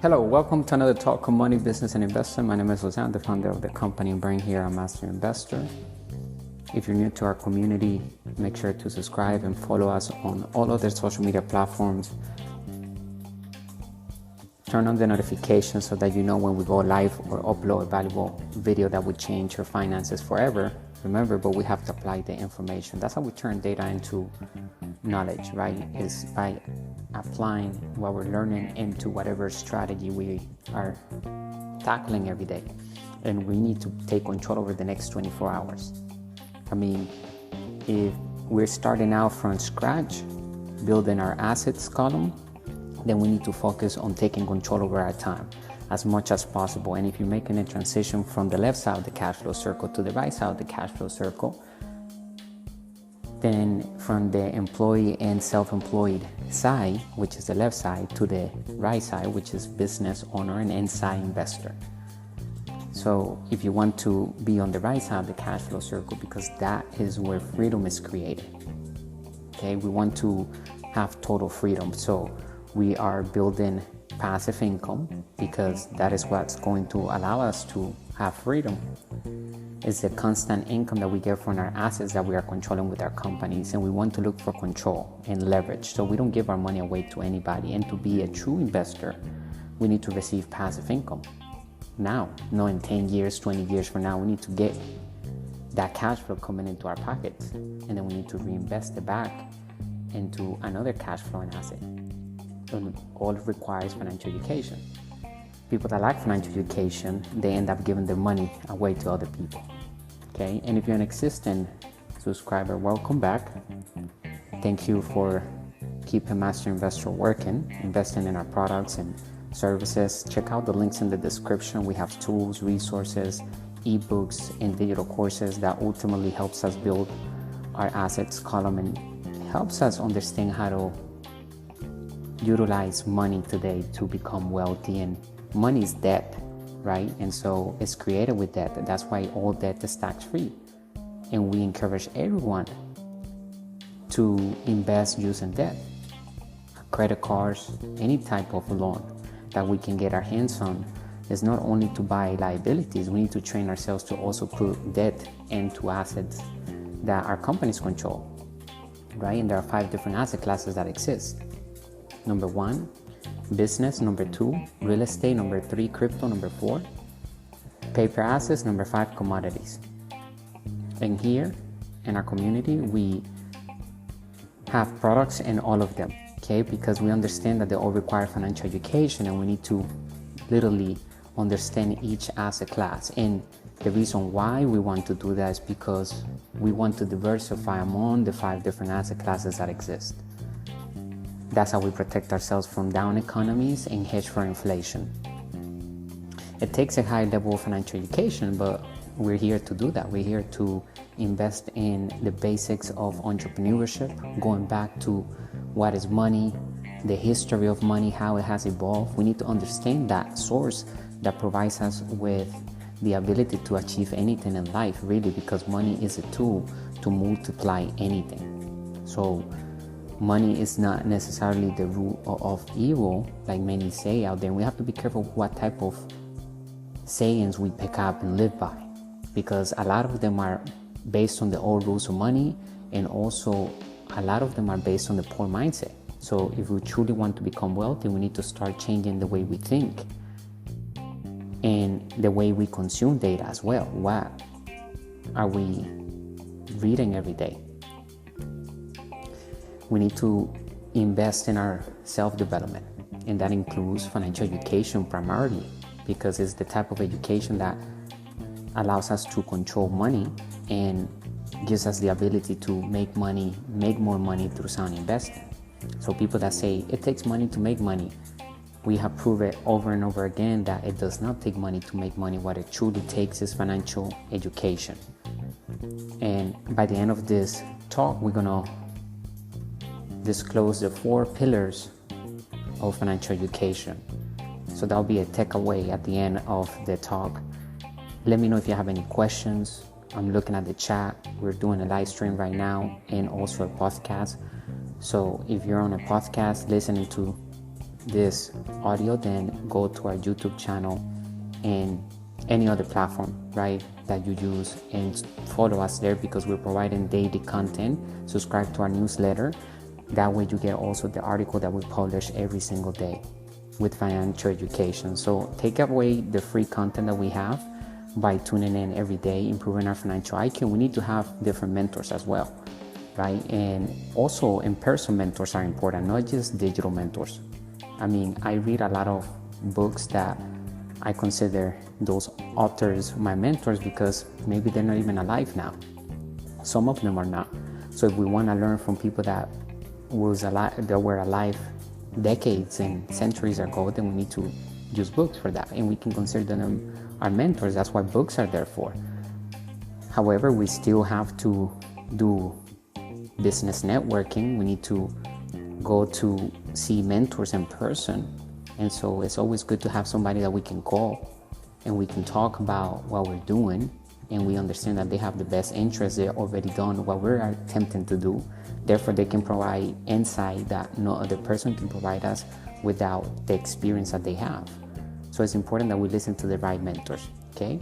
Hello, welcome to another talk on money, business, and investment. My name is Jose, I'm the founder of the company and brand here at Master Investor. If you're new to our community, make sure to subscribe and follow us on all other social media platforms. Turn on the notifications so that you know when we go live or upload a valuable video that would change your finances forever. Remember, but we have to apply the information. That's how we turn data into knowledge, right? Is by applying what we're learning into whatever strategy we are tackling every day. And we need to take control over the next 24 hours. I mean, if we're starting out from scratch, building our assets column, then we need to focus on taking control over our time as much as possible. And if you're making a transition from the left side of the cash flow circle to the right side of the cash flow circle, then from the employee and self-employed side, which is the left side, to the right side, which is business owner and inside investor. So if you want to be on the right side of the cash flow circle, because that is where freedom is created. Okay, we want to have total freedom. So we are building passive income because that is what's going to allow us to have freedom. It's the constant income that we get from our assets that we are controlling with our companies, and we want to look for control and leverage so we don't give our money away to anybody. And to be a true investor, we need to receive passive income now, not in 10 years, 20 years from now. We need to get that cash flow coming into our pockets, and then we need to reinvest it back into another cash flowing asset. And all it requires financial education. People that lack financial education, they end up giving their money away to other people. Okay, and if you're an existing subscriber, welcome back. Thank you for keeping Master Investor working, investing in our products and services. Check out the links in the description. We have tools, resources, ebooks, and digital courses that ultimately helps us build our assets column and helps us understand how to utilize money today to become wealthy. And money is debt, right? And so it's created with debt. That's why all debt is tax free. And we encourage everyone to invest using debt, credit cards, any type of loan that we can get our hands on. Is not only to buy liabilities, we need to train ourselves to also put debt into assets that our companies control, right? And there are 5 different asset classes that exist. Number 1, business. Number 2, real estate. Number 3, crypto. Number 4, paper assets. Number 5, commodities. And here in our community, we have products in all of them, okay? Because we understand that they all require financial education, and we need to literally understand each asset class. And the reason why we want to do that is because we want to diversify among the 5 different asset classes that exist. That's how we protect ourselves from down economies and hedge for inflation. It takes a high level of financial education, but we're here to do that. We're here to invest in the basics of entrepreneurship, going back to what is money, the history of money, how it has evolved. We need to understand that source that provides us with the ability to achieve anything in life, really, because money is a tool to multiply anything. So money is not necessarily the root of evil, like many say out there. We have to be careful what type of sayings we pick up and live by, because a lot of them are based on the old rules of money, and also a lot of them are based on the poor mindset. So if we truly want to become wealthy, we need to start changing the way we think and the way we consume data as well. What are we reading every day? We need to invest in our self-development, and that includes financial education primarily, because it's the type of education that allows us to control money and gives us the ability to make more money through sound investing. So people that say it takes money to make money, we have proven over and over again that it does not take money to make money. What it truly takes is financial education. And by the end of this talk, we're gonna disclose the 4 pillars of financial education. So that'll be a takeaway at the end of the talk. Let me know if you have any questions. I'm looking at the chat. We're doing a live stream right now and also a podcast. So if you're on a podcast listening to this audio, then go to our YouTube channel and any other platform, right, that you use, and follow us there, because we're providing daily content. Subscribe to our newsletter. That way you get also the article that we publish every single day with financial education. So take away the free content that we have by tuning in every day, improving our financial IQ. We need to have different mentors as well, right? And also in-person mentors are important, not just digital mentors. I mean, I read a lot of books that I consider those authors my mentors because maybe they're not even alive now. Some of them are not. So if we want to learn from people that were alive decades and centuries ago, then we need to use books for that, and we can consider them our mentors. That's what books are there for. However, we still have to do business networking. We need to go to see mentors in person, and so it's always good to have somebody that we can call and we can talk about what we're doing, and we understand that they have the best interest. They're already done what we're attempting to do. Therefore, they can provide insight that no other person can provide us without the experience that they have. So it's important that we listen to the right mentors, okay?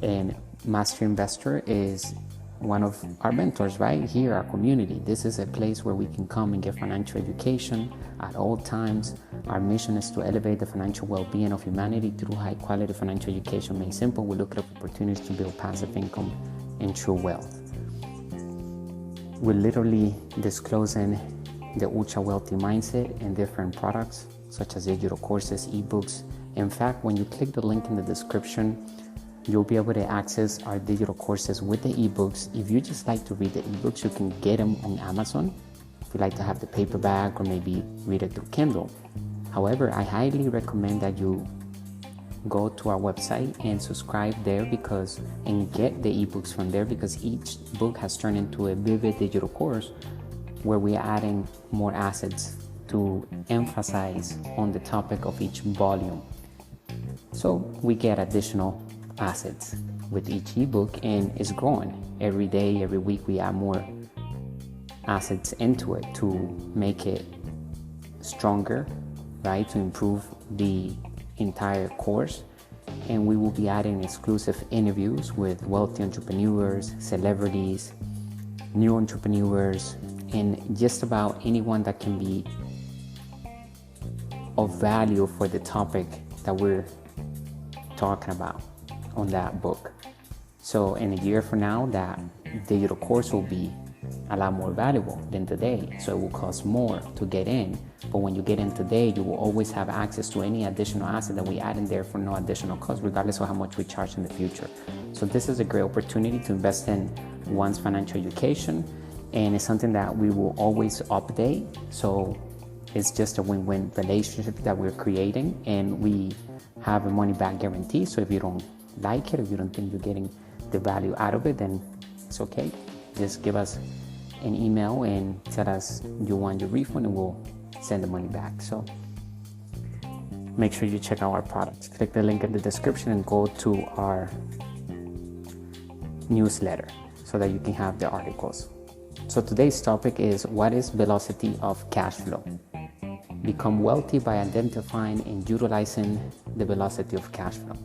And Master Investor is one of our mentors right here, our community. This is a place where we can come and get financial education at all times. Our mission is to elevate the financial well-being of humanity through high-quality financial education made simple. We look at opportunities to build passive income and true wealth. We're literally disclosing the ultra wealthy mindset and different products such as digital courses, ebooks. In fact, when you click the link in the description, you'll be able to access our digital courses with the ebooks. If you just like to read the ebooks, you can get them on Amazon. If you like to have the paperback or maybe read it through Kindle. However, I highly recommend that you go to our website and subscribe there and get the ebooks from there, because each book has turned into a vivid digital course where we are adding more assets to emphasize on the topic of each volume. So we get additional assets with each ebook, and it's growing every day. Every week we add more assets into it to make it stronger, right, to improve the entire course. And we will be adding exclusive interviews with wealthy entrepreneurs, celebrities, new entrepreneurs, and just about anyone that can be of value for the topic that we're talking about on that book. So in a year from now, that digital course will be a lot more valuable than today. So it will cost more to get in. But when you get in today, you will always have access to any additional asset that we add in there for no additional cost, regardless of how much we charge in the future. So this is a great opportunity to invest in one's financial education, and it's something that we will always update. So it's just a win-win relationship that we're creating, and we have a money-back guarantee. So if you don't like it, if you don't think you're getting the value out of it, then it's okay. Just give us an email and tell us you want your refund, and we'll send the money back. So make sure you check out our products. Click the link in the description and go to our newsletter so that you can have the articles. So today's topic is, what is velocity of cash flow? Become wealthy by identifying and utilizing the velocity of cash flow.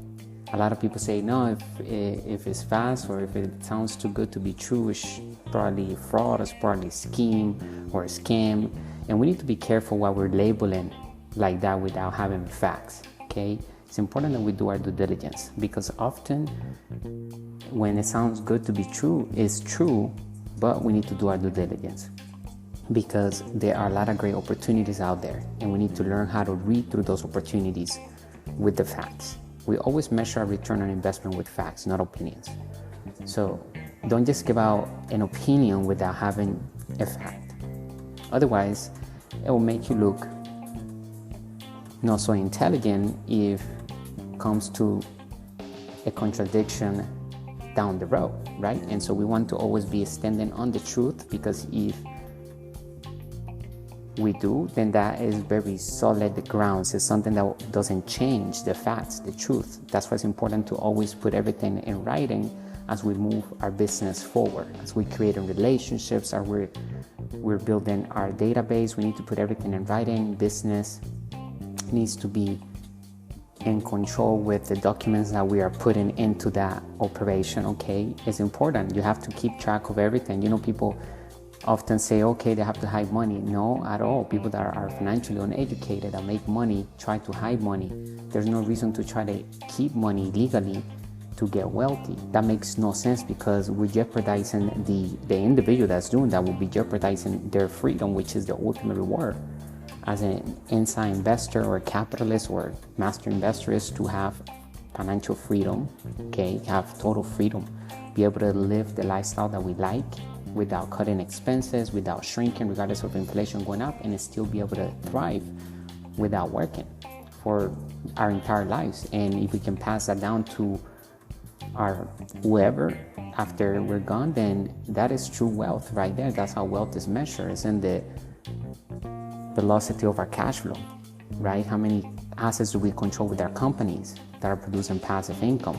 A lot of people say, no, if it's fast or if it sounds too good to be true, it's probably fraud, it's probably scheme or a scam. And we need to be careful what we're labeling like that without having facts, okay? It's important that we do our due diligence, because often when it sounds good to be true, it's true, but we need to do our due diligence, because there are a lot of great opportunities out there, and we need to learn how to read through those opportunities with the facts. We always measure our return on investment with facts, not opinions. So don't just give out an opinion without having a fact. Otherwise, it will make you look not so intelligent if it comes to a contradiction down the road, right? And so we want to always be standing on the truth, because if we do, then that is very solid grounds. It's something that doesn't change the facts, the truth. That's why it's important to always put everything in writing as we move our business forward, as we create relationships, as we're building our database. We need to put everything in writing. Business needs to be in control with the documents that we are putting into that operation. Okay, it's important. You have to keep track of everything. People often say, okay, they have to hide money. No, at all. People that are financially uneducated that make money try to hide money. There's no reason to try to keep money legally to get wealthy. That makes no sense, because we're jeopardizing the individual that's doing that will be jeopardizing their freedom, which is the ultimate reward. As an inside investor or capitalist or master investor is to have financial freedom, okay, have total freedom, be able to live the lifestyle that we like without cutting expenses, without shrinking regardless of inflation going up, and still be able to thrive without working for our entire lives. And if we can pass that down to our whoever after we're gone, then that is true wealth right there. That's how wealth is measured. It's in the velocity of our cash flow, right? How many assets do we control with our companies that are producing passive income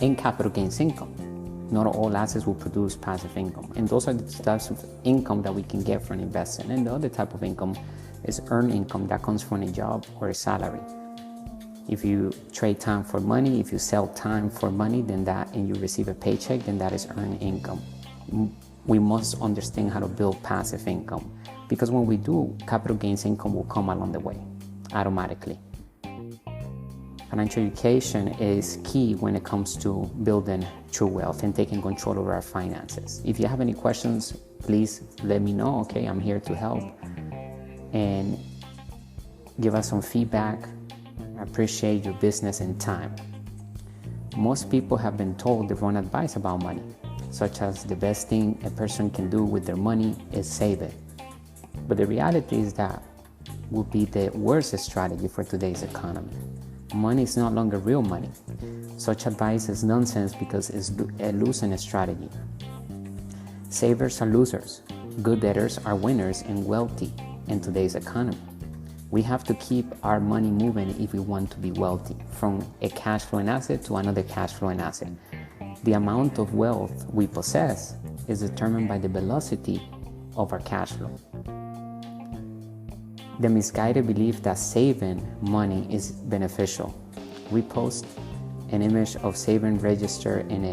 and capital gains income? Not all assets will produce passive income, and those are the types of income that we can get from investing. And the other type of income is earned income that comes from a job or a salary. If you trade time for money, if you sell time for money, then that, and you receive a paycheck, then that is earned income. We must understand how to build passive income, because when we do, capital gains income will come along the way automatically. Financial education is key when it comes to building true wealth and taking control over our finances. If you have any questions, please let me know. Okay, I'm here to help, and give us some feedback. I appreciate your business and time. Most people have been told the wrong advice about money, such as the best thing a person can do with their money is save it. But the reality is that would be the worst strategy for today's economy. Money is no longer real money. Such advice is nonsense, because it's a losing strategy. Savers are losers. Good debtors are winners and wealthy in today's economy. We have to keep our money moving if we want to be wealthy, from a cash flowing asset to another cash flowing asset. The amount of wealth we possess is determined by the velocity of our cash flow. The misguided belief that saving money is beneficial. We post an image of saving register in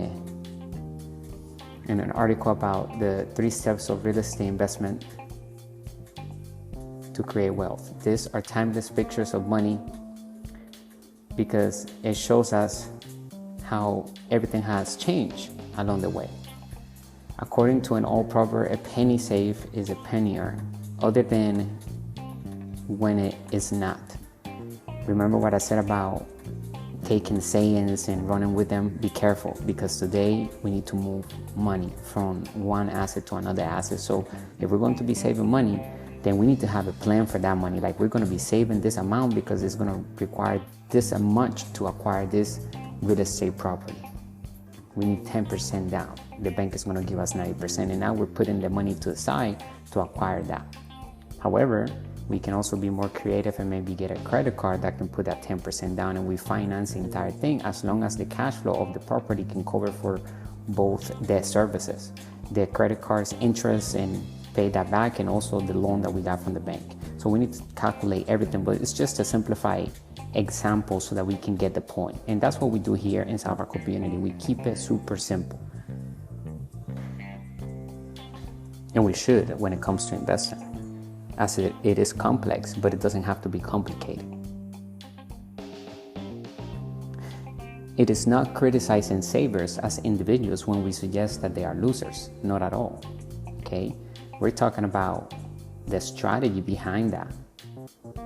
an article about the 3 steps of real estate investment to create wealth. These are timeless pictures of money, because it shows us how everything has changed along the way. According to an old proverb, a penny saved is a penny earned, other than when it is not. Remember what I said about taking sayings and running with them? Be careful, because today we need to move money from one asset to another asset. So if we're going to be saving money, then we need to have a plan for that money. Like, we're going to be saving this amount because it's going to require this much to acquire this real estate property. We need 10% down. The bank is going to give us 90%, and now we're putting the money to the side to acquire that. However, we can also be more creative and maybe get a credit card that can put that 10% down, and we finance the entire thing, as long as the cash flow of the property can cover for both debt services, the credit card's interest, and pay that back, and also the loan that we got from the bank. So we need to calculate everything, but it's just a simplified example so that we can get the point. And that's what we do here in South Africa community. We keep it super simple. And we should when it comes to investing, as it is complex, but it doesn't have to be complicated. It is not criticizing savers as individuals when we suggest that they are losers. Not at all. Okay? We're talking about the strategy behind that.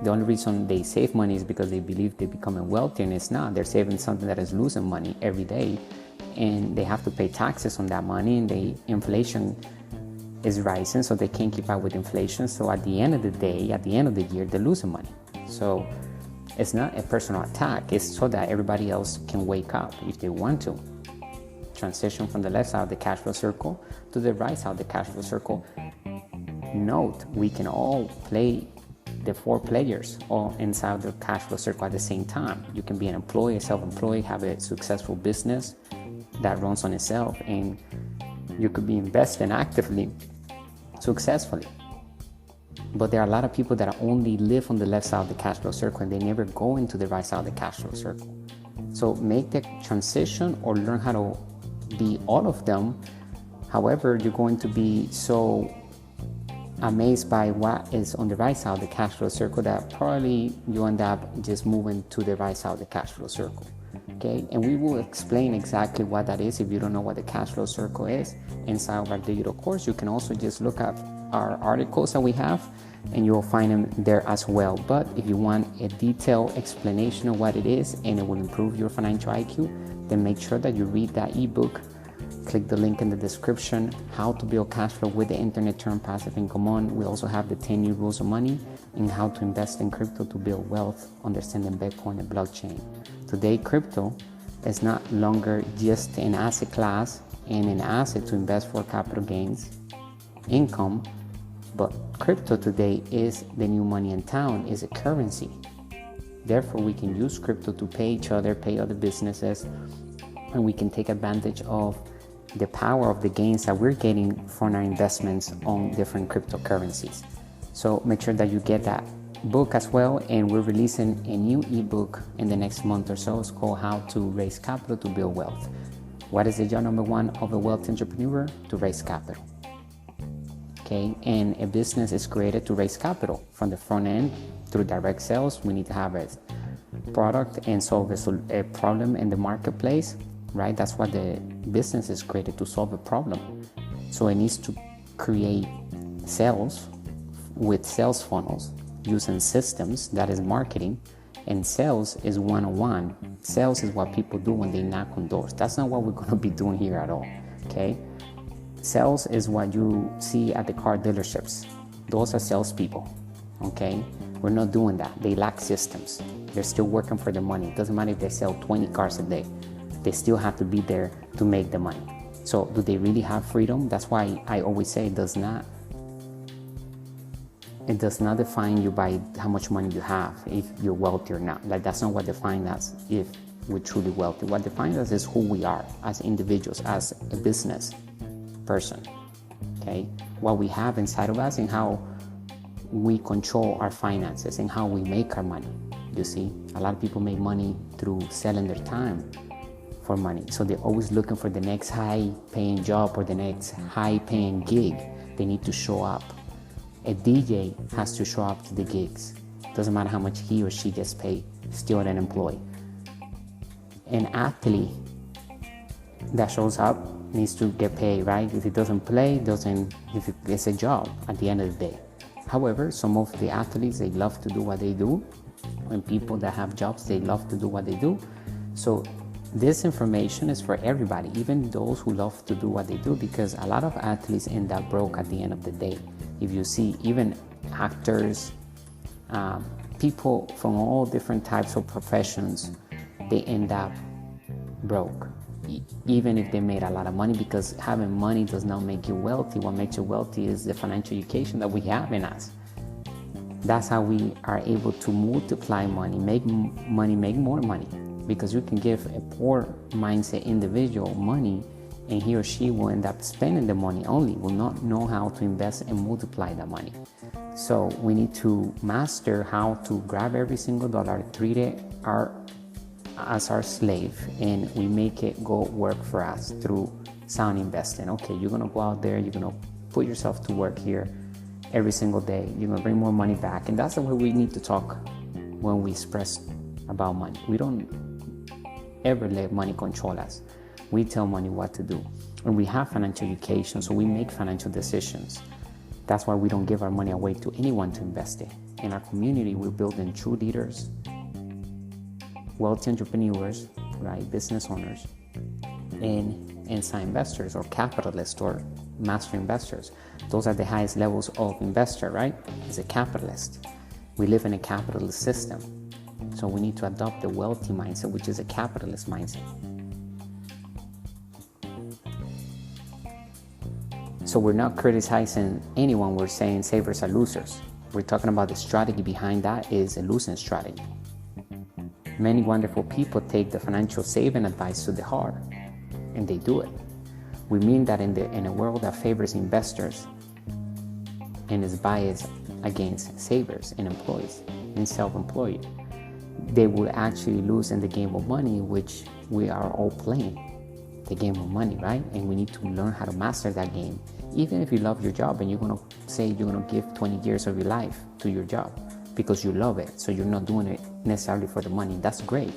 The only reason they save money is because they believe they're becoming wealthy, and it's not. They're saving something that is losing money every day, and they have to pay taxes on that money, and inflation is rising, so they can't keep up with inflation. So at the end of the day, at the end of the year, they're losing money. So it's not a personal attack. It's so that everybody else can wake up if they want to. Transition from the left side of the cash flow circle to the right side of the cash flow circle. Note, we can all play the 4 players all inside the cash flow circle at the same time. You can be an employee, self-employed, have a successful business that runs on itself, and you could be investing actively, successfully. But there are a lot of people that only live on the left side of the cash flow circle and they never go into the right side of the cash flow circle. So make the transition or learn how to be all of them. However, you're going to be so amazed by what is on the right side of the cash flow circle that probably you end up just moving to the right side of the cash flow circle. Okay, and we will explain exactly what that is if you don't know what the cash flow circle is inside of our digital course. You can also just look at our articles that we have and you'll find them there as well. But if you want a detailed explanation of what it is and it will improve your financial IQ, then make sure that you read that ebook. Click the link in the description, How to Build Cash Flow with the Internet, Turn Passive Income On. We also have the 10 New Rules of Money and how to invest in crypto to build wealth, understanding Bitcoin and blockchain. Today, crypto is not longer just an asset class and an asset to invest for capital gains, income, but crypto today is the new money in town, is a currency. Therefore, we can use crypto to pay each other, pay other businesses, and we can take advantage of the power of the gains that we're getting from our investments on different cryptocurrencies. So make sure that you get that book as well, and we're releasing a new ebook in the next month or so. It's called How to Raise Capital to Build Wealth. What is the job number one of a wealthy entrepreneur? To raise capital. Okay, and a business is created to raise capital from the front end through direct sales. We need to have a product and solve a problem in the marketplace, right? That's what the business is created, to solve a problem. So it needs to create sales with sales funnels using systems, that is marketing, and sales is one-on-one. Sales is what people do when they knock on doors. That's not what we're going to be doing here at all, okay? Sales is what you see at the car dealerships. Those are salespeople, okay? We're not doing that. They lack systems. They're still working for the money. It doesn't matter if they sell 20 cars a day. They still have to be there to make the money. So do they really have freedom? That's why I always say it does not define you by how much money you have, if you're wealthy or not. Like, that's not what defines us if we're truly wealthy. What defines us is who we are as individuals, as a business person, okay? What we have inside of us and how we control our finances and how we make our money. You see, a lot of people make money through selling their time for money. So they're always looking for the next high-paying job or the next high-paying gig. They need to show up. A DJ has to show up to the gigs. Doesn't matter how much he or she gets paid, still an employee. An athlete that shows up needs to get paid, right? If it doesn't play, it's a job at the end of the day. However, some of the athletes, they love to do what they do. And people that have jobs, they love to do what they do. So this information is for everybody, even those who love to do what they do, because a lot of athletes end up broke at the end of the day. If you see, even actors, people from all different types of professions, they end up broke, even if they made a lot of money, because having money does not make you wealthy. What makes you wealthy is the financial education that we have in us. That's how we are able to multiply money, make more money, because you can give a poor mindset individual money and he or she will end up spending the money only, will not know how to invest and multiply that money. So we need to master how to grab every single dollar, treat it as our slave, and we make it go work for us through sound investing. Okay, you're gonna go out there, you're gonna put yourself to work here every single day, you're gonna bring more money back. And that's the way we need to talk when we express about money. We don't ever let money control us. We tell money what to do. And we have financial education, so we make financial decisions. That's why we don't give our money away to anyone to invest in. In our community, we're building true leaders, wealthy entrepreneurs, right, business owners, and inside investors or capitalists or master investors. Those are the highest levels of investor, right? Is a capitalist. We live in a capitalist system. So we need to adopt the wealthy mindset, which is a capitalist mindset. So we're not criticizing anyone, we're saying savers are losers. We're talking about the strategy behind that is a losing strategy. Many wonderful people take the financial saving advice to the heart, and they do it. We mean that in a world that favors investors and is biased against savers and employees and self-employed. They will actually lose in the game of money, which we are all playing, the game of money, right? And we need to learn how to master that game. Even if you love your job and you're going to say you're going to give 20 years of your life to your job because you love it, so you're not doing it necessarily for the money, that's great.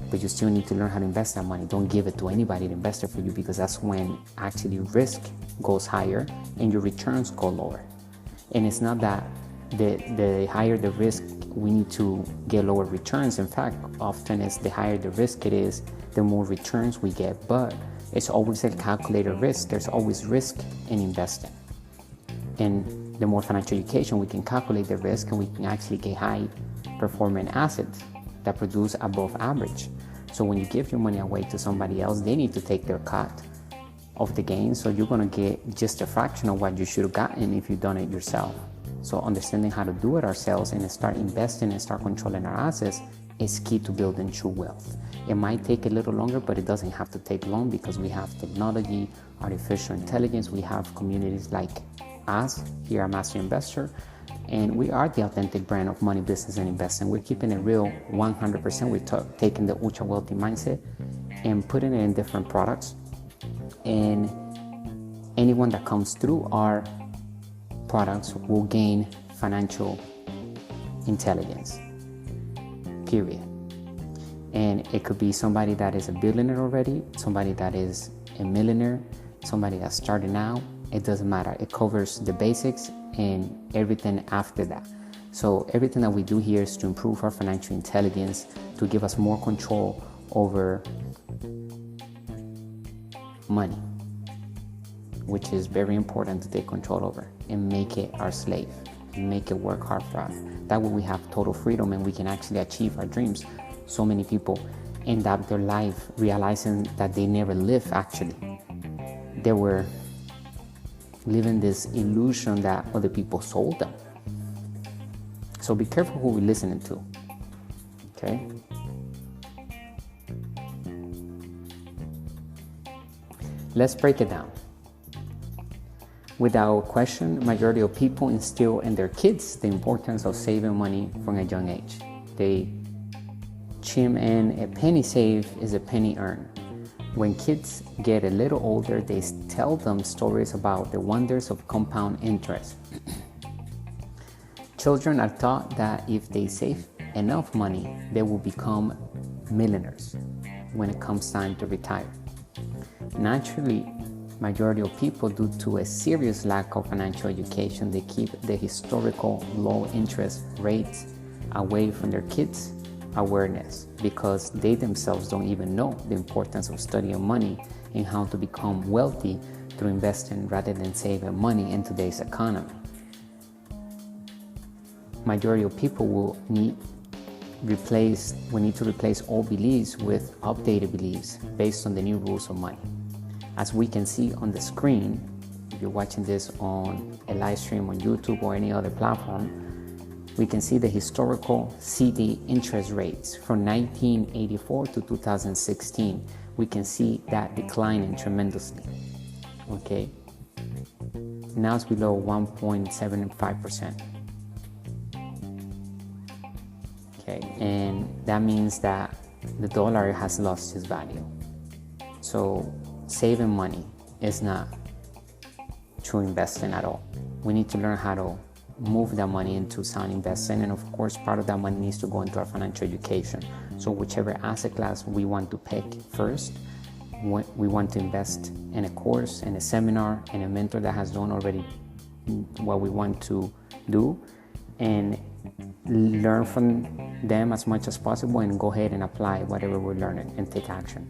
But you still need to learn how to invest that money. Don't give it to anybody to invest it for you, because that's when actually risk goes higher and your returns go lower. And it's not that the higher the risk, we need to get lower returns. In fact, often it's the higher the risk it is, the more returns we get. But it's always a calculated risk. There's always risk in investing. And the more financial education, we can calculate the risk, and we can actually get high performing assets that produce above average. So when you give your money away to somebody else, they need to take their cut of the gain. So you're going to get just a fraction of what you should have gotten if you've done it yourself. So understanding how to do it ourselves and start investing and start controlling our assets is key to building true wealth. It might take a little longer, but it doesn't have to take long, because we have technology, artificial intelligence, we have communities like us here at Master Investor, and we are the authentic brand of money, business, and investing. We're keeping it real 100%. We're taking the ultra wealthy mindset and putting it in different products. And anyone that comes through our products will gain financial intelligence, period. And it could be somebody that is a billionaire already, somebody that is a millionaire, somebody that's starting out. It doesn't matter. It covers the basics and everything after that. So everything that we do here is to improve our financial intelligence, to give us more control over money, which is very important to take control over, and make it our slave, make it work hard for us. That way we have total freedom and we can actually achieve our dreams. So many people end up their life realizing that they never lived actually. They were living this illusion that other people sold them. So be careful who we're listening to, okay? Let's break it down. Without question, majority of people instill in their kids the importance of saving money from a young age. They chime in, a penny saved is a penny earned. When kids get a little older, they tell them stories about the wonders of compound interest. Children are taught that if they save enough money, they will become millionaires when it comes time to retire. Naturally, majority of people, due to a serious lack of financial education, they keep the historical low interest rates away from their kids' awareness, because they themselves don't even know the importance of studying money and how to become wealthy through investing rather than saving money in today's economy. Majority of people will need to replace old beliefs with updated beliefs based on the new rules of money. As we can see on the screen, if you're watching this on a live stream on YouTube or any other platform, we can see the historical CD interest rates from 1984 to 2016. We can see that declining tremendously, okay? Now it's below 1.75%. Okay, and that means that the dollar has lost its value. So saving money is not true investing at all. We need to learn how to move that money into sound investing, and of course part of that money needs to go into our financial education. So whichever asset class we want to pick first, we want to invest in a course, in a seminar, in a mentor that has done already what we want to do, and learn from them as much as possible and go ahead and apply whatever we're learning and take action.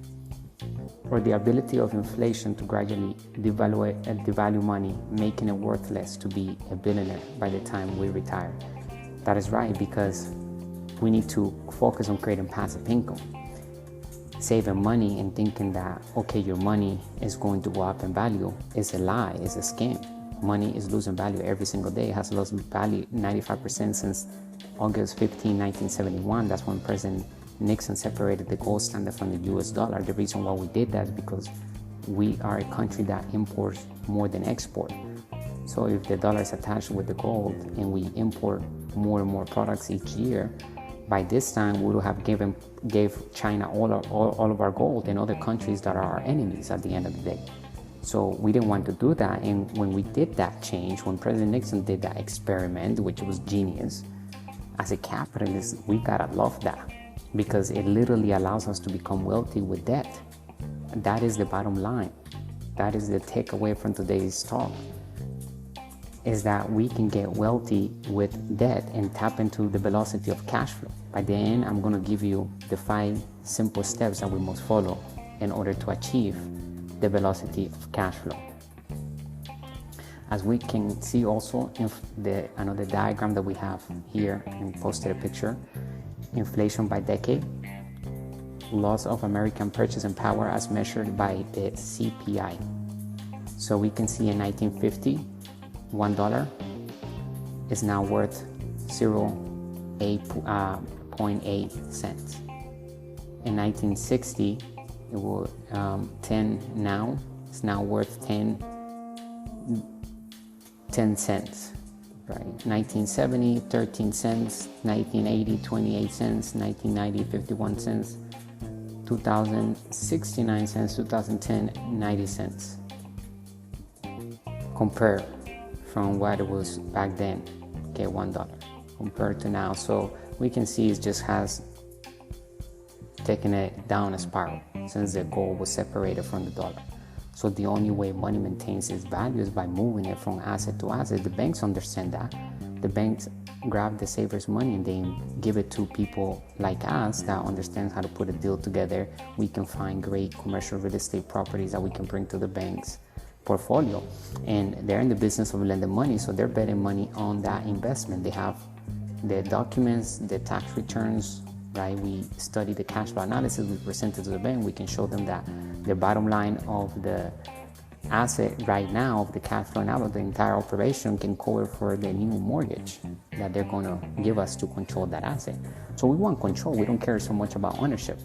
Or the ability of inflation to gradually devalue money, making it worthless to be a billionaire by the time we retire. That is right, because we need to focus on creating passive income. Saving money and thinking that, okay, your money is going to go up in value is a lie, is a scam. Money is losing value every single day. It has lost value 95% since August 15, 1971. That's when President Nixon separated the gold standard from the US dollar. The reason why we did that is because we are a country that imports more than export. So if the dollar is attached with the gold and we import more and more products each year, by this time we would have gave China all of our gold and other countries that are our enemies at the end of the day. So we didn't want to do that. And when we did that change, when President Nixon did that experiment, which was genius, as a capitalist, we gotta love that, because it literally allows us to become wealthy with debt. That is the bottom line. That is the takeaway from today's talk, is that we can get wealthy with debt and tap into the velocity of cash flow. By the end, I'm gonna give you the 5 simple steps that we must follow in order to achieve the velocity of cash flow. As we can see also in another diagram that we have here, and posted a picture, inflation by decade, loss of American purchasing power as measured by the CPI. So we can see in 1950, $1 is now worth 0.8 cents. In 1960, it was 10 now. It's now worth 10 cents, right? 1970, 13 cents. 1980, 28 cents. 1990, 51 cents. 2000, 69 cents. 2010, 90 cents. Compare from what it was back then, okay, $1 compared to now. So we can see it just has taken it down a spiral since the gold was separated from the dollar. So the only way money maintains its value is by moving it from asset to asset. The banks understand that. The banks grab the savers' money and they give it to people like us that understand how to put a deal together. We can find great commercial real estate properties that we can bring to the bank's portfolio, and they're in the business of lending money, so they're betting money on that investment. They have the documents, the tax returns, right? We study the cash flow analysis, we present it to the bank, we can show them that the bottom line of the asset right now, of the cash flow now of the entire operation, can cover for the new mortgage that they're going to give us to control that asset. So we want control. We don't care so much about ownership.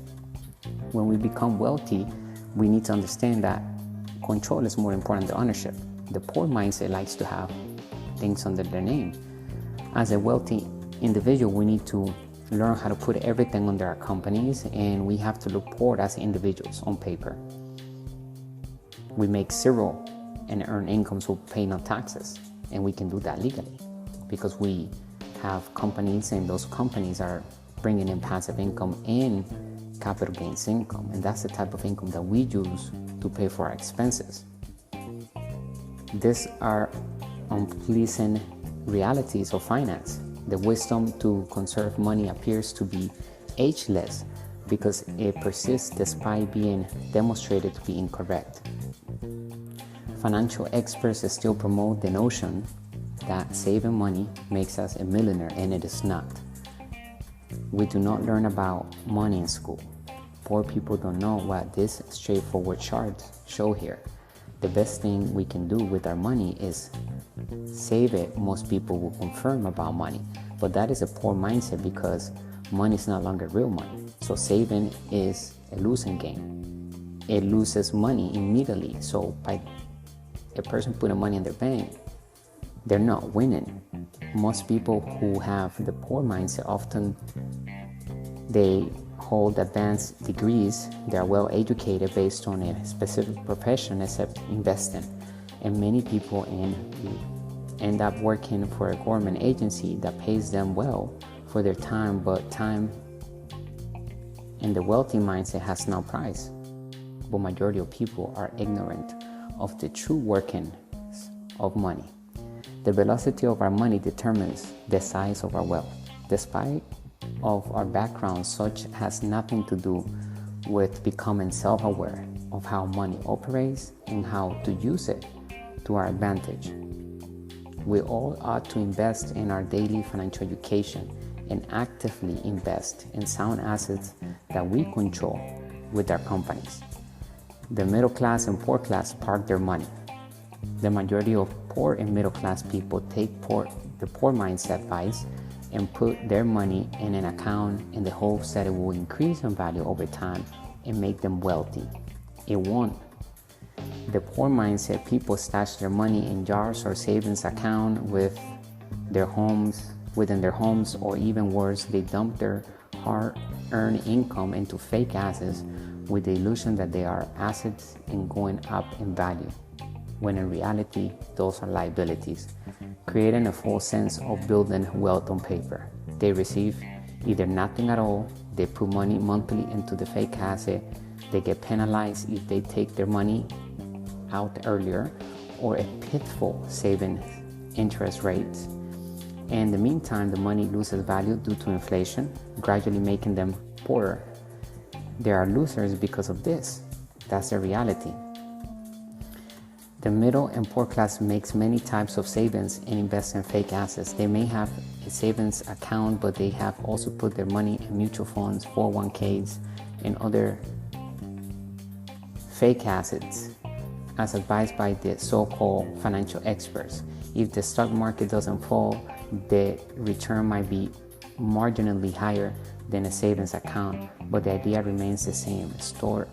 When we become wealthy, we need to understand that control is more important than ownership. The poor mindset likes to have things under their name. As a wealthy individual, we need to learn how to put everything under our companies, and we have to look poor as individuals on paper. We make zero and earn income, so pay no taxes, and we can do that legally because we have companies, and those companies are bringing in passive income and capital gains income, and that's the type of income that we use to pay for our expenses. These are unpleasant realities of finance. The wisdom to conserve money appears to be ageless because it persists despite being demonstrated to be incorrect. Financial experts still promote the notion that saving money makes us a millionaire, and it is not. We do not learn about money in school. Poor people don't know what this straightforward chart show here. The best thing we can do with our money is save it. Most people will confirm about money, but that is a poor mindset because money is no longer real money. So saving is a losing game. It loses money immediately. So by a person putting money in their bank, they're not winning. Most people who have the poor mindset, often they hold advanced degrees, they're well educated based on a specific profession except investing. And many people end up working for a government agency that pays them well for their time, but time in the wealthy mindset has no price. But majority of people are ignorant of the true workings of money. The velocity of our money determines the size of our wealth. Despite of our background, such has nothing to do with becoming self-aware of how money operates and how to use it to our advantage. We all ought to invest in our daily financial education and actively invest in sound assets that we control with our companies. The middle class and poor class park their money. The majority of poor and middle class people take the poor mindset advice and put their money in an account in the hopes that it will increase in value over time and make them wealthy. It won't. The poor mindset people stash their money in jars or savings account within their homes, or even worse, they dump their hard-earned income into fake assets with the illusion that they are assets and going up in value, when in reality, those are liabilities, creating a false sense of building wealth on paper. They receive either nothing at all, they put money monthly into the fake asset, they get penalized if they take their money out earlier, or a pitiful saving interest rates. In the meantime, the money loses value due to inflation, gradually making them poorer. There are losers because of this. That's the reality. The middle and poor class makes many types of savings and invest in fake assets. They may have a savings account, but they have also put their money in mutual funds, 401ks, and other fake assets, as advised by the so-called financial experts. If the stock market doesn't fall, the return might be marginally higher than a savings account, but the idea remains the same. Store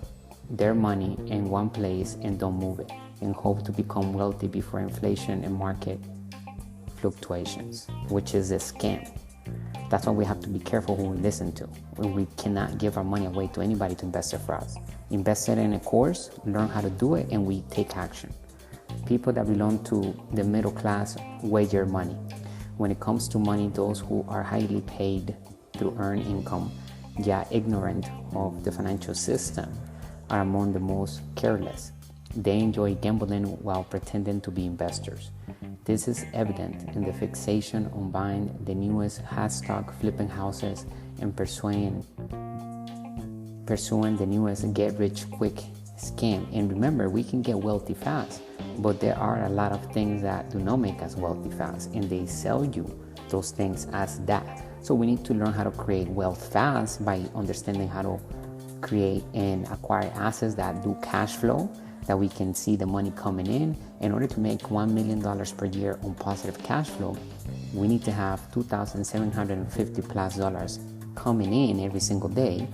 their money in one place and don't move it, and hope to become wealthy before inflation and market fluctuations, which is a scam. That's why we have to be careful who we listen to. We cannot give our money away to anybody to invest it for us. Invest it in a course, learn how to do it, and we take action. People that belong to the middle class wager money. When it comes to money, those who are highly paid to earn income, yet ignorant of the financial system, are among the most careless. They enjoy gambling while pretending to be investors. This is evident in the fixation on buying the newest hot stock, flipping houses, and pursuing the newest get-rich-quick scam. And remember, we can get wealthy fast, but there are a lot of things that do not make us wealthy fast, and they sell you those things as that. So we need to learn how to create wealth fast by understanding how to create and acquire assets that do cash flow, that we can see the money coming in. In order to make $1 million per year on positive cash flow, we need to have $2,750+ coming in every single day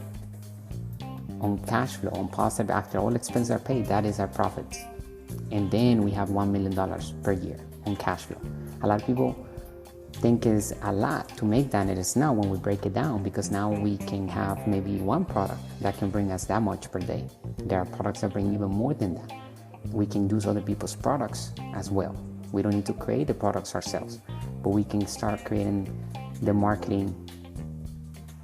on cash flow, on positive, after all expenses are paid. That is our profits. And then we have $1 million per year on cash flow. A lot of people think is a lot to make that, and it is not when we break it down, because now we can have maybe one product that can bring us that much per day. There are products that bring even more than that. We can use other people's products as well. We don't need to create the products ourselves, but we can start creating the marketing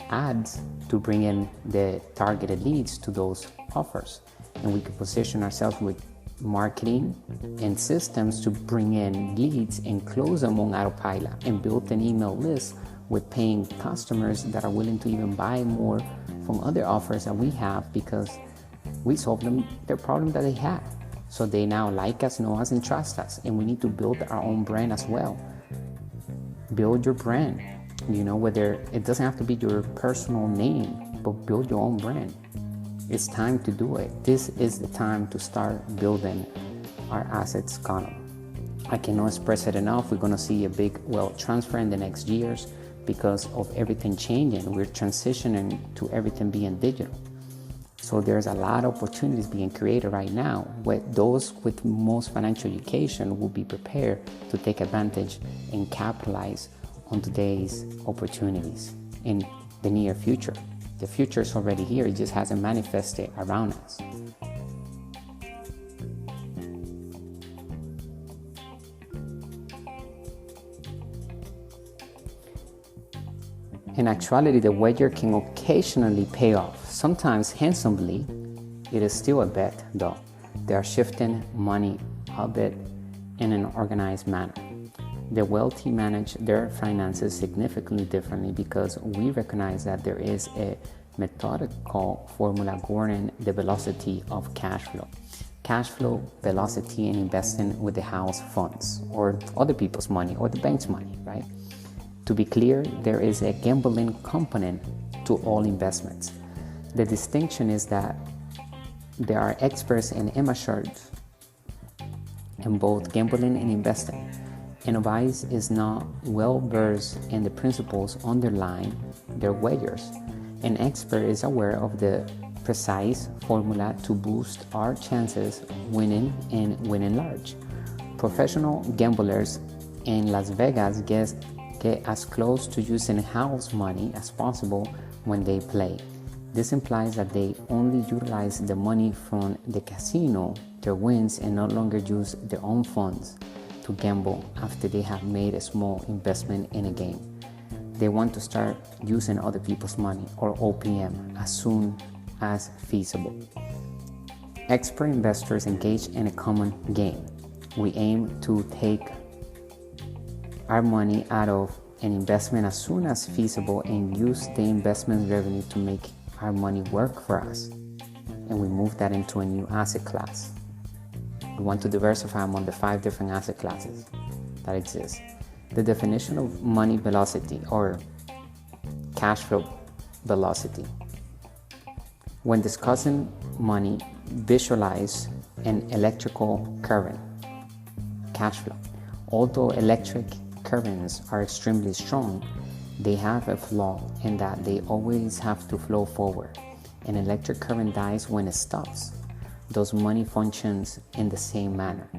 ads to bring in the targeted leads to those offers. And we can position ourselves with marketing and systems to bring in leads and close them on autopilot, and build an email list with paying customers that are willing to even buy more from other offers that we have, because we solve them their problem that they have. So they now like us, know us, and trust us. And we need to build our own brand as well. Build your brand, whether it doesn't have to be your personal name, but build your own brand. It's time to do it. This is the time to start building our assets column. I cannot express it enough. We're going to see a big wealth transfer in the next years because of everything changing. We're transitioning to everything being digital. So there's a lot of opportunities being created right now, where those with most financial education will be prepared to take advantage and capitalize on today's opportunities in the near future. The future is already here. It just hasn't manifested around us. In actuality, the wager can occasionally pay off. Sometimes handsomely. It is still a bet, though. They are shifting money a bit in an organized manner. The wealthy manage their finances significantly differently, because we recognize that there is a methodical formula governing the velocity of cash flow. Cash flow, velocity, and investing with the house funds or other people's money or the bank's money, right? To be clear, there is a gambling component to all investments. The distinction is that there are experts and amateurs in both gambling and investing. A novice is not well versed in the principles underlying their wagers. An expert is aware of the precise formula to boost our chances winning and winning large. Professional gamblers in Las Vegas get as close to using house money as possible when they play. This implies that they only utilize the money from the casino, their wins, and no longer use their own funds to gamble after they have made a small investment in a game. They want to start using other people's money, or OPM, as soon as feasible. Expert investors engage in a common game. We aim to take our money out of an investment as soon as feasible and use the investment revenue to make our money work for us. And we move that into a new asset class. We want to diversify among the 5 different asset classes that exist. The definition of money velocity, or cash flow velocity. When discussing money, visualize an electrical current, cash flow. Although electric currents are extremely strong, they have a flaw in that they always have to flow forward. An electric current dies when it stops. Thus, money functions in the same manner.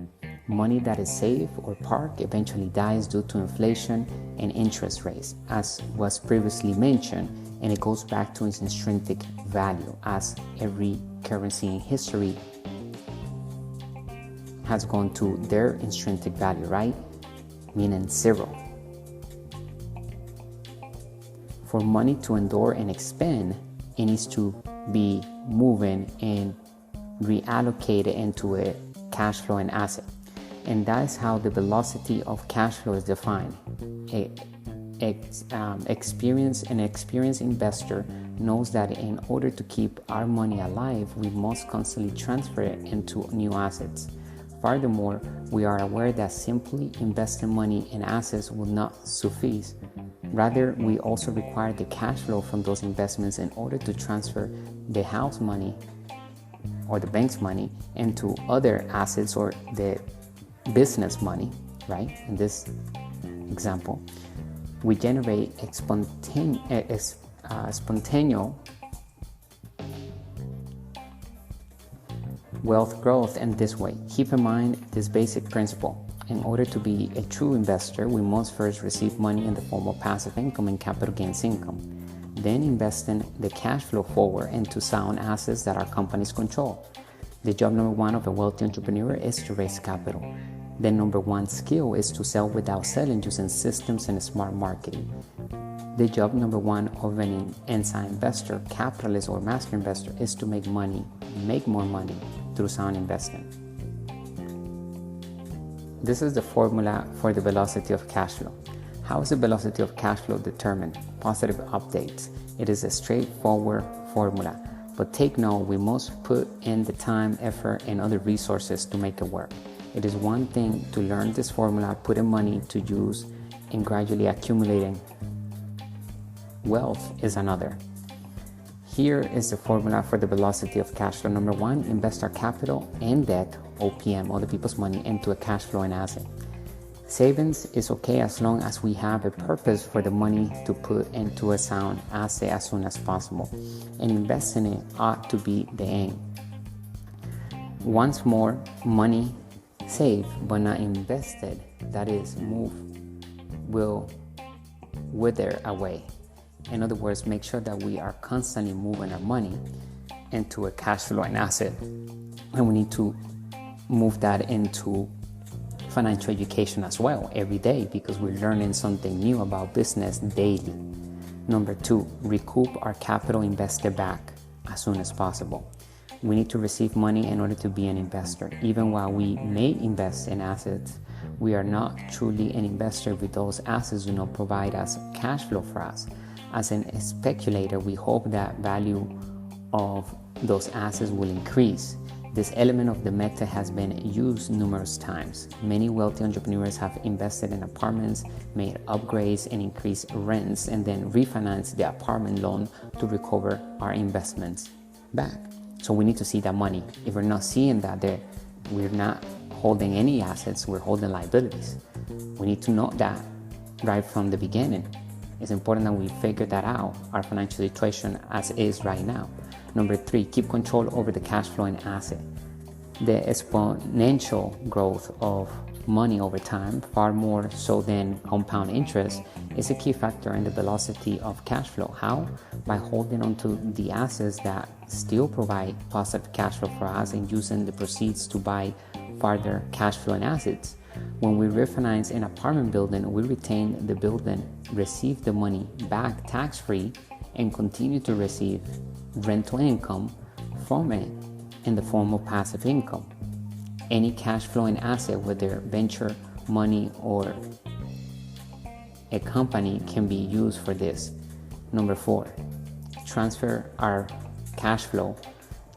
Money that is saved or parked eventually dies due to inflation and interest rates, as was previously mentioned, and it goes back to its intrinsic value, as every currency in history has gone to their intrinsic value, right? Meaning zero. For money to endure and expand, it needs to be moving and reallocated into a cash flow and asset. And that is how the velocity of cash flow is defined. An experienced investor knows that in order to keep our money alive, we must constantly transfer it into new assets. Furthermore, we are aware that simply investing money in assets will not suffice. Rather, we also require the cash flow from those investments in order to transfer the house money or the bank's money into other assets, or the business money, right? In this example, we generate spontaneous wealth growth in this way. Keep in mind this basic principle. In order to be a true investor, we must first receive money in the form of passive income and capital gains income, then investing the cash flow forward into sound assets that our companies control. The job number 1 of a wealthy entrepreneur is to raise capital. The number 1 skill is to sell without selling, using systems and smart marketing. The job number 1 of an inside investor, capitalist, or master investor is to make more money through sound investing. This is the formula for the velocity of cash flow. How is the velocity of cash flow determined? Positive updates. It is a straightforward formula, but take note, we must put in the time, effort, and other resources to make it work. It is one thing to learn this formula, put in money to use, and gradually accumulating wealth is another. Here is the formula for the velocity of cash flow. Number 1, invest our capital and debt, OPM, other people's money, into a cash flow and asset. Savings is okay as long as we have a purpose for the money to put into a sound asset as soon as possible, and investing it ought to be the aim. Once more, money saved but not invested, that is, will wither away. In other words, make sure that we are constantly moving our money into a cash flow and asset, and we need to move that into financial education as well every day, because we're learning something new about business daily. Number 2, recoup our capital invested back as soon as possible. We need to receive money in order to be an investor. Even while we may invest in assets, we are not truly an investor if those assets do not provide us cash flow for us. As a speculator, we hope that value of those assets will increase. This element of the method has been used numerous times. Many wealthy entrepreneurs have invested in apartments, made upgrades and increased rents, and then refinanced the apartment loan to recover our investments back. So we need to see that money. If we're not seeing that there, we're not holding any assets, we're holding liabilities. We need to know that right from the beginning. It's important that we figure that out, our financial situation as is right now. Number 3, keep control over the cash flow and asset. The exponential growth of money over time, far more so than compound interest, is a key factor in the velocity of cash flow. How? By holding onto the assets that still provide positive cash flow for us and using the proceeds to buy further cash flow and assets. When we refinance an apartment building, we retain the building, receive the money back tax-free, and continue to receive rental income from it in the form of passive income. Any cash flowing asset, whether venture, money, or a company, can be used for this. Number 4, transfer our cash flow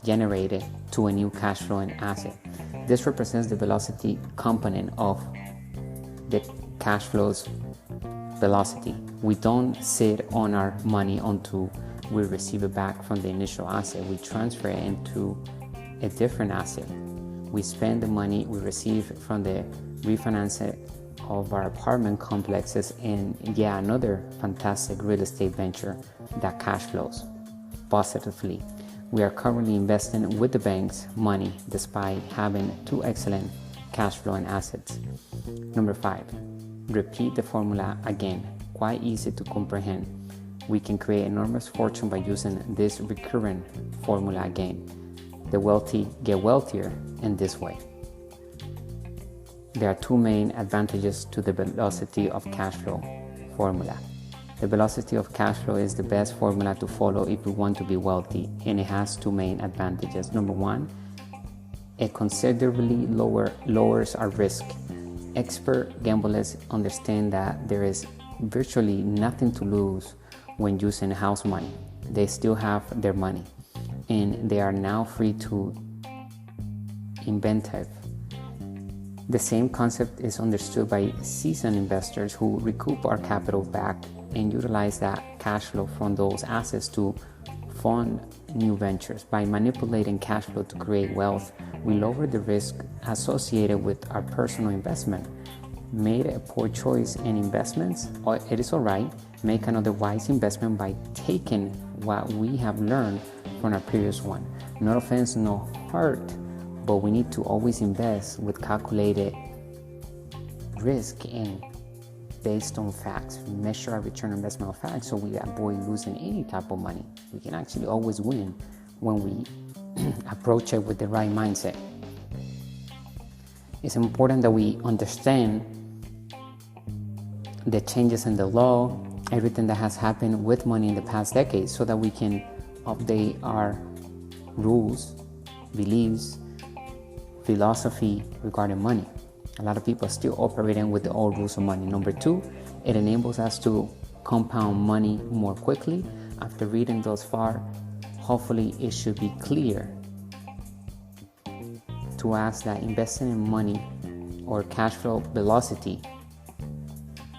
generated to a new cash flowing asset. This represents the velocity component of the cash flow's velocity. We don't sit on our money until we receive it back from the initial asset. We transfer it into a different asset. We spend the money we receive from the refinancing of our apartment complexes in another fantastic real estate venture that cash flows positively. We are currently investing with the bank's money despite having 2 excellent cash flowing assets. Number 5, repeat the formula again. Quite easy to comprehend. We can create enormous fortune by using this recurrent formula again. The wealthy get wealthier in this way. There are 2 main advantages to the velocity of cash flow formula. The velocity of cash flow is the best formula to follow if we want to be wealthy, and it has 2 main advantages. Number 1, it considerably lowers our risk. Expert gamblers understand that there is virtually nothing to lose when using house money. They still have their money, and they are now free to inventive. The same concept is understood by seasoned investors who recoup our capital back and utilize that cash flow from those assets to fund new ventures. By manipulating cash flow to create wealth, we lower the risk associated with our personal investment. Made a poor choice in investments, it is alright. Make another wise investment by taking what we have learned from our previous one. No offense, no hurt, but we need to always invest with calculated risk and based on facts. Measure our return on investment on facts so we avoid losing any type of money. We can actually always win when we approach it with the right mindset. It's important that we understand the changes in the law, everything that has happened with money in the past decades, so that we can update our rules, beliefs, philosophy regarding money. A lot of people are still operating with the old rules of money. Number 2, it enables us to compound money more quickly. After reading thus far, hopefully it should be clear to us that investing in money or cash flow velocity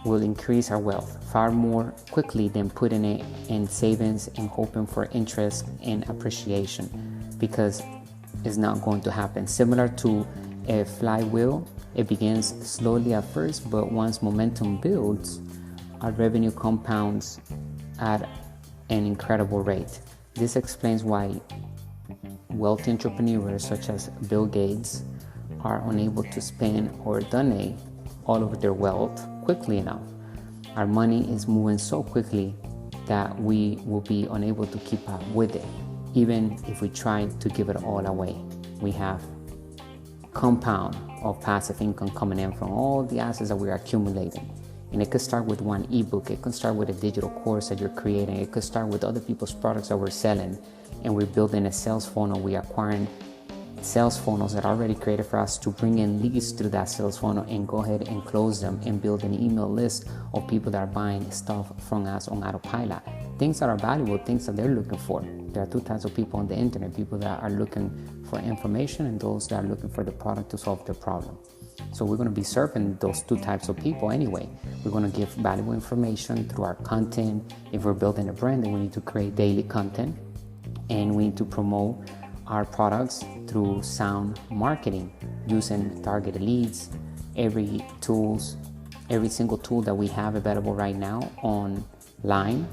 will increase our wealth far more quickly than putting it in savings and hoping for interest and appreciation, because it's not going to happen. Similar to a flywheel, it begins slowly at first, but once momentum builds, our revenue compounds at an incredible rate. This explains why wealthy entrepreneurs such as Bill Gates are unable to spend or donate all of their wealth quickly enough. Our money is moving so quickly that we will be unable to keep up with it, even if we try to give it all away. We have compound of passive income coming in from all the assets that we're accumulating. And it could start with one ebook, it could start with a digital course that you're creating, it could start with other people's products that we're selling, and we're building a sales funnel. We're acquiring sales funnels that are already created for us to bring in leads through that sales funnel and go ahead and close them and build an email list of people that are buying stuff from us on autopilot. Things that are valuable, things that they're looking for. There are 2 types of people on the internet: people that are looking for information and those that are looking for the product to solve their problem. So we're going to be serving those 2 types of people anyway. We're going to give valuable information through our content. If we're building a brand, then we need to create daily content, and we need to promote our products through sound marketing using targeted leads. Every single tool that we have available right now online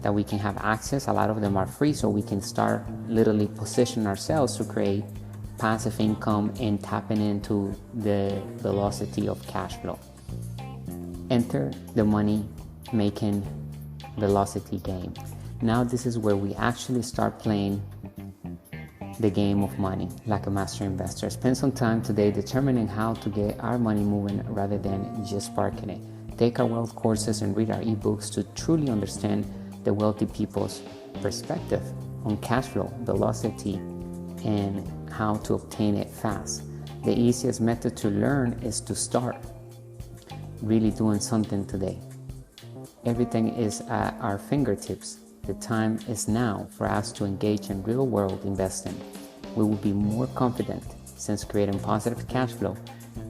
that we can have access. A lot of them are free, so we can start literally position ourselves to create passive income and tapping into the velocity of cash flow. Enter the money making velocity game. Now this is where we actually start playing the game of money like a master investor. Spend some time today determining how to get our money moving rather than just parking it. Take our wealth courses and read our ebooks to truly understand the wealthy people's perspective on cash flow, velocity, and how to obtain it fast. The easiest method to learn is to start really doing something today. Everything is at our fingertips. The time is now for us to engage in real world investing. We will be more confident since creating positive cash flow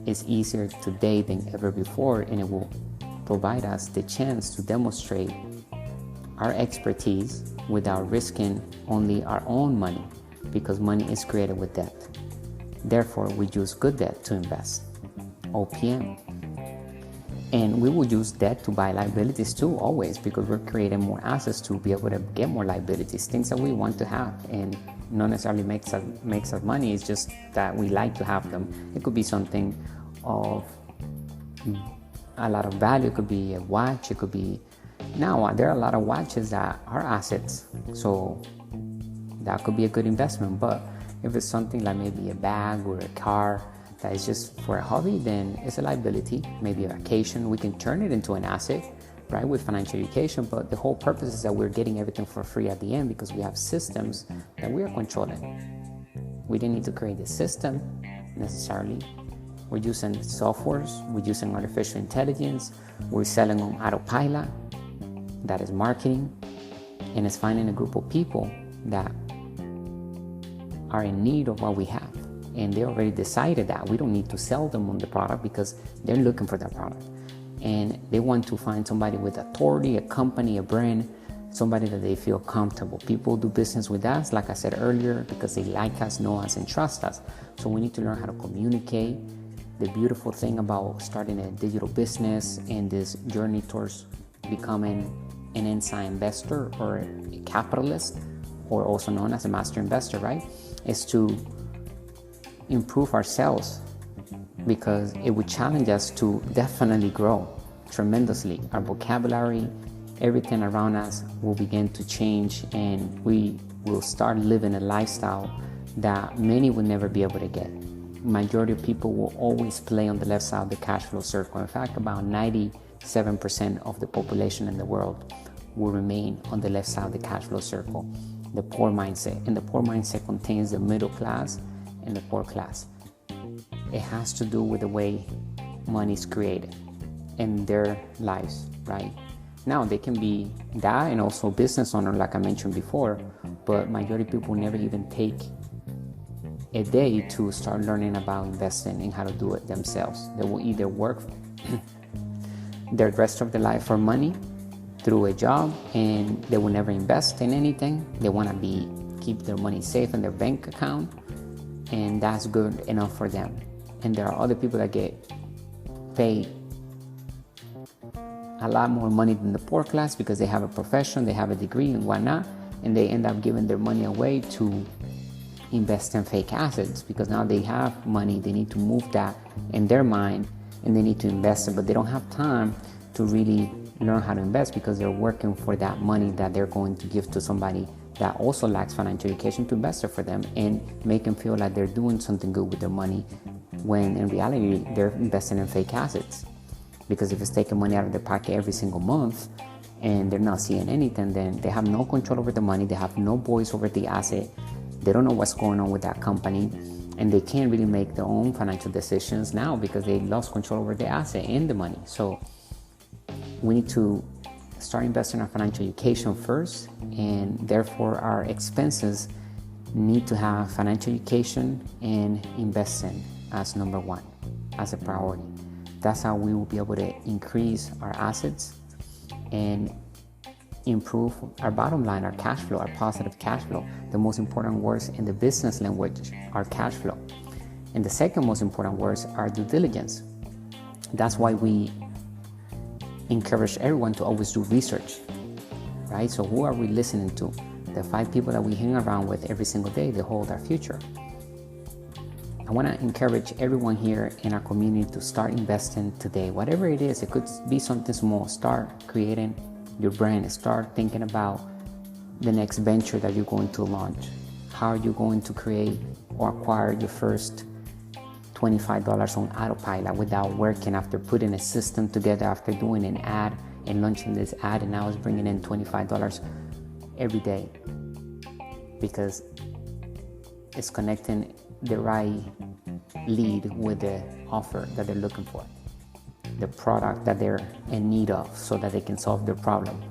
is easier today than ever before, and it will provide us the chance to demonstrate our expertise without risking only our own money, because money is created with debt. Therefore, we use good debt to invest, OPM. And we will use debt to buy liabilities too, always, because we're creating more assets to be able to get more liabilities, things that we want to have, and not necessarily makes us money. It's just that we like to have them. It could be something of a lot of value. It could be a watch. It could be, now there are a lot of watches that are assets, so that could be a good investment. But if it's something like maybe a bag or a car that is just for a hobby, then it's a liability. Maybe a vacation, we can turn it into an asset, right, with financial education. But the whole purpose is that we're getting everything for free at the end, because we have systems that we are controlling. We didn't need to create the system necessarily. We're using softwares, we're using artificial intelligence, we're selling on autopilot. That is marketing, and it's finding a group of people that are in need of what we have. And they already decided that we don't need to sell them on the product because they're looking for that product. And they want to find somebody with authority, a company, a brand, somebody that they feel comfortable. People do business with us, like I said earlier, because they like us, know us, and trust us. So we need to learn how to communicate. The beautiful thing about starting a digital business and this journey towards becoming an inside investor or a capitalist, or also known as a master investor, right, is to improve ourselves, because it would challenge us to definitely grow tremendously. Our vocabulary, everything around us will begin to change, and we will start living a lifestyle that many will never be able to get. Majority of people will always play on the left side of the cash flow circle. In fact, about 97% of the population in the world will remain on the left side of the cash flow circle, the poor mindset. And the poor mindset contains the middle class and the poor class. It has to do with the way money is created in their lives, right? Now, they can be that and also business owner, like I mentioned before, but majority of people never even take a day to start learning about investing and how to do it themselves. They will either work the rest of their life for money through a job, and they will never invest in anything. They want to keep their money safe in their bank account, and that's good enough for them. And there are other people that get paid a lot more money than the poor class because they have a profession, they have a degree and whatnot, and they end up giving their money away to invest in fake assets, because now they have money, they need to move that in their mind and they need to invest it, but they don't have time to really learn how to invest because they're working for that money that they're going to give to somebody that also lacks financial education to invest it for them and make them feel like they're doing something good with their money, when in reality they're investing in fake assets. Because if it's taking money out of their pocket every single month and they're not seeing anything, then they have no control over the money, they have no voice over the asset, they don't know what's going on with that company, and they can't really make their own financial decisions now because they lost control over the asset and the money. So we need to start investing in our financial education first, and therefore our expenses need to have financial education and investing as number one, as a priority. That's how we will be able to increase our assets and improve our bottom line, our cash flow, our positive cash flow. The most important words in the business language are cash flow. And the second most important words are due diligence. That's why we encourage everyone to always do research. right? So who are we listening to? The 5 people that we hang around with every single day, they hold our future. I want to encourage everyone here in our community to start investing today. Whatever it is, it could be something small. Start creating your brand. Start thinking about the next venture that you're going to launch. How are you going to create or acquire your first $25 on autopilot without working, after putting a system together, after doing an ad and launching this ad, and now it's bringing in $25 every day because it's connecting the right lead with the offer that they're looking for, the product that they're in need of, so that they can solve their problem.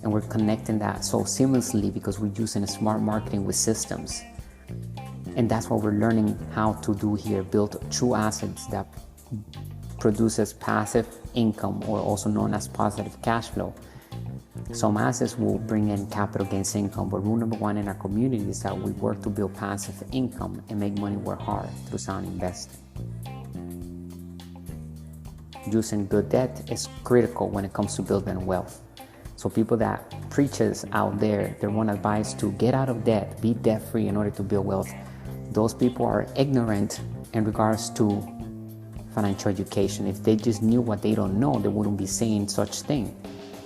And we're connecting that so seamlessly because we're using a smart marketing with systems. And that's what we're learning how to do here, build true assets that produces passive income, or also known as positive cash flow. Some assets will bring in capital gains income, but rule number 1 in our community is that we work to build passive income and make money work hard through sound investing. Using good debt is critical when it comes to building wealth. So people that preachers out there, they want advice to get out of debt, be debt free in order to build wealth. Those people are ignorant in regards to financial education. If they just knew what they don't know, they wouldn't be saying such thing.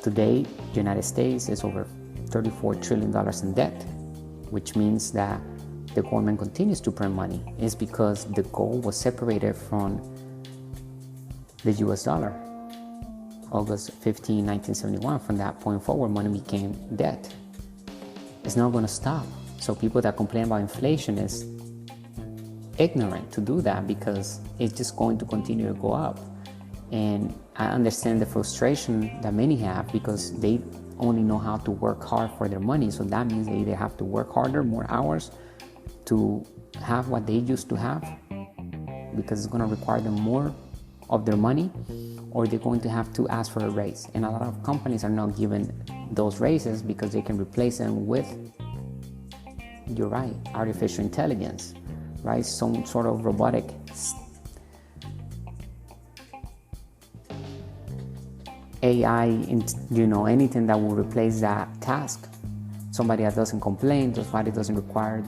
Today, the United States is over $34 trillion in debt, which means that the government continues to print money. It's because the gold was separated from the US dollar. August 15, 1971, from that point forward, money became debt. It's not going to stop. So people that complain about inflation is ignorant to do that because it's just going to continue to go up. And I understand the frustration that many have because they only know how to work hard for their money. So that means they either have to work harder, more hours to have what they used to have, because it's going to require them more of their money, or they're going to have to ask for a raise. And a lot of companies are not giving those raises because they can replace them with, you're right, artificial intelligence, right? Some sort of robotic AI, anything that will replace that task. Somebody that doesn't complain, somebody doesn't require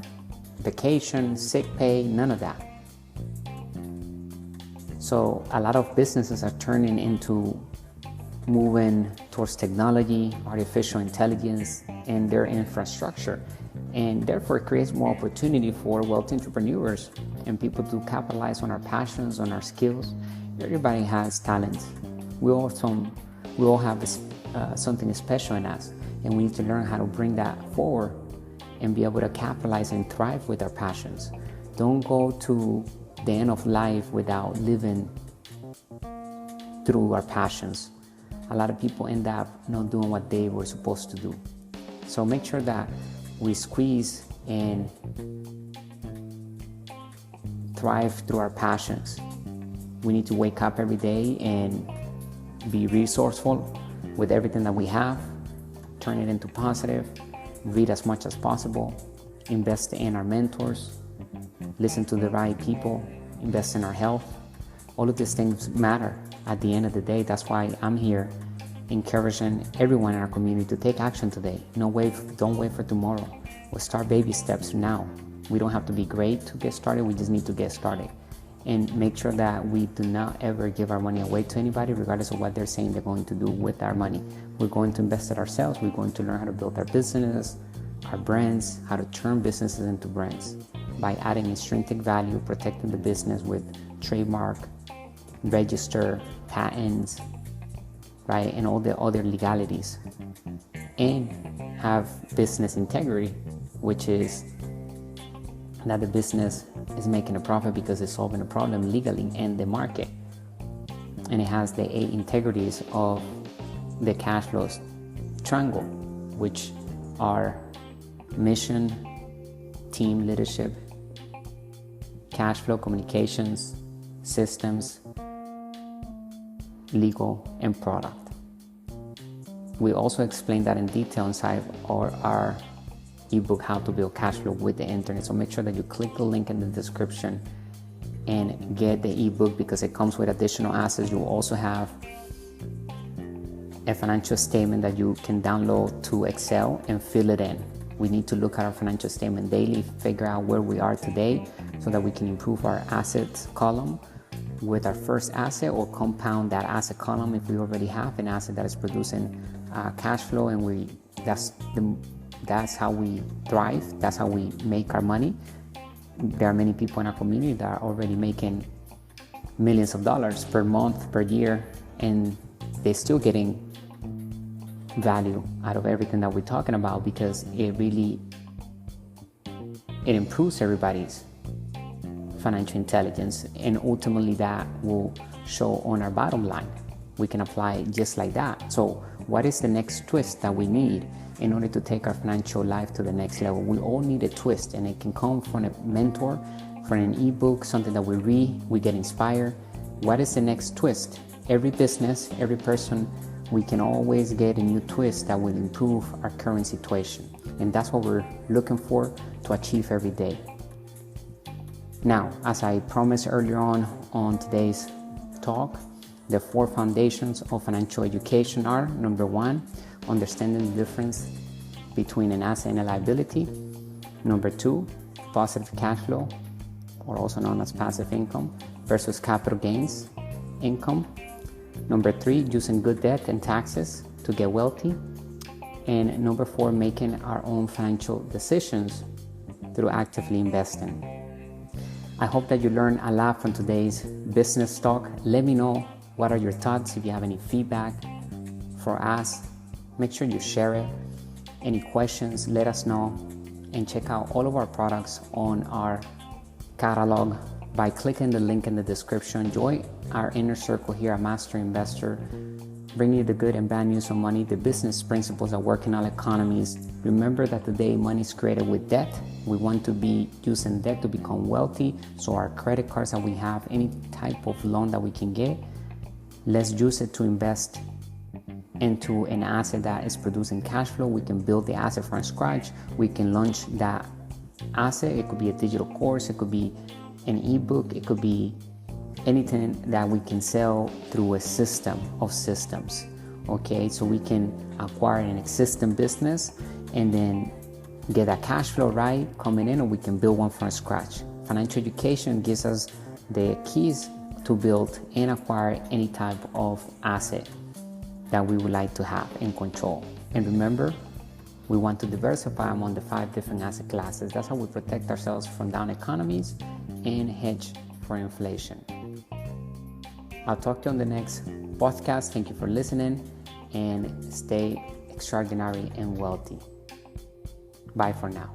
vacation, sick pay, none of that. So a lot of businesses are turning into moving towards technology, artificial intelligence, and their infrastructure. And therefore it creates more opportunity for wealthy entrepreneurs and people to capitalize on our passions, on our skills. Everybody has talents. We all have this, something special in us, and we need to learn how to bring that forward and be able to capitalize and thrive with our passions. Don't go to the end of life without living through our passions. A lot of people end up not doing what they were supposed to do. So make sure that we squeeze and thrive through our passions. We need to wake up every day and be resourceful with everything that we have, turn it into positive, read as much as possible, invest in our mentors, listen to the right people, invest in our health. All of these things matter at the end of the day. That's why I'm here encouraging everyone in our community to take action today. Don't wait for tomorrow. We'll start baby steps now. We don't have to be great to get started. We just need to get started. And make sure that we do not ever give our money away to anybody, regardless of what they're saying they're going to do with our money. We're going to invest it ourselves. We're going to learn how to build our business, our brands, how to turn businesses into brands by adding intrinsic value, protecting the business with trademark, register, patents, right, and all the other legalities, and have business integrity, which is that the business is making a profit because it's solving a problem legally in the market, and it has the 8 integrities of the cash flows triangle, which are mission, team leadership, cash flow, communications, systems, legal, and product. We also explain that in detail inside our ebook, How to Build Cash Flow with the Internet. So make sure that you click the link in the description and get the ebook, because it comes with additional assets. You will also have a financial statement that you can download to Excel and fill it in. We need to look at our financial statement daily, figure out where we are today so that we can improve our assets column with our first asset, or compound that asset column if we already have an asset that is producing cash flow, and that's how we thrive, that's how we make our money. There are many people in our community that are already making millions of dollars per month, per year, and they're still getting value out of everything that we're talking about, because it improves everybody's financial intelligence, and ultimately that will show on our bottom line. We can apply it just like that. So what is the next twist that we need in order to take our financial life to the next level? We all need a twist, and it can come from a mentor, from an ebook, something that we read, we get inspired. What is the next twist? Every business, every person, we can always get a new twist that will improve our current situation. And that's what we're looking for to achieve every day. Now, as I promised earlier on today's talk, the 4 foundations of financial education are: number 1, understanding the difference between an asset and a liability. Number 2, positive cash flow, or also known as passive income, versus capital gains income. Number 3, using good debt and taxes to get wealthy. And number 4, making our own financial decisions through actively investing. I hope that you learned a lot from today's business talk. Let me know what are your thoughts. If you have any feedback for us, make sure you share it. Any questions, let us know. And check out all of our products on our catalog by clicking the link in the description. Join our inner circle here at Master Investor, bringing you the good and bad news on money, the business principles that work in all economies. Remember that today money is created with debt. We want to be using debt to become wealthy. So our credit cards that we have, any type of loan that we can get, let's use it to invest into an asset that is producing cash flow. We can build the asset from scratch. We can launch that asset. It could be a digital course, it could be an ebook, it could be anything that we can sell through a system of systems. Okay, so we can acquire an existing business and then get that cash flow right coming in, or we can build one from scratch. Financial education gives us the keys to build and acquire any type of asset that we would like to have and control. And remember, we want to diversify among the 5 different asset classes. That's how we protect ourselves from down economies and hedge for inflation. I'll talk to you on the next podcast. Thank you for listening, and stay extraordinary and wealthy. Bye for now.